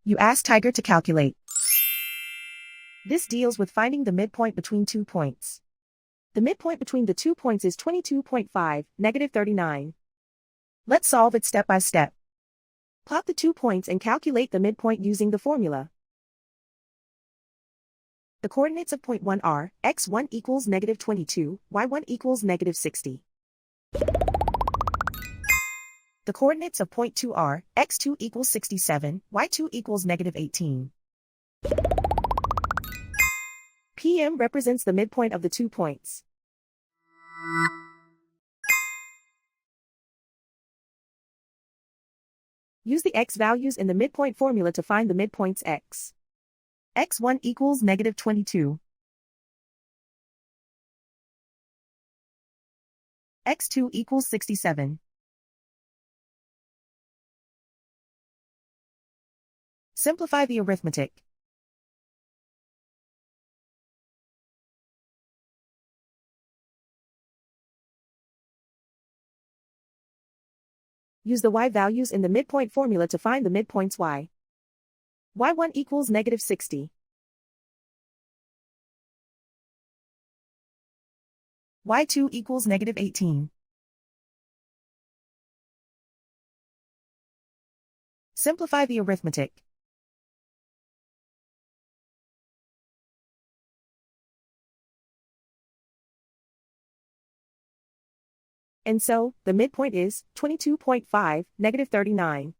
You ask Tiger to calculate. This deals with finding the midpoint between 2 points. The midpoint between the 2 points is 22.5, negative 39. Let's solve it step by step. Plot the 2 points and calculate the midpoint using the formula. The coordinates of point 1 are, x1 equals negative 22, y1 equals negative 60. The coordinates of point 2 are, x2 equals 67, y2 equals negative 18. PM represents the midpoint of the 2 points. Use the x values in the midpoint formula to find the midpoints x. x1 equals negative 22. x2 equals 67. Simplify the arithmetic. Use the y values in the midpoint formula to find the midpoints y. y1 equals negative 60. y2 equals negative 18. Simplify the arithmetic. And so, the midpoint is 22.5, negative 39.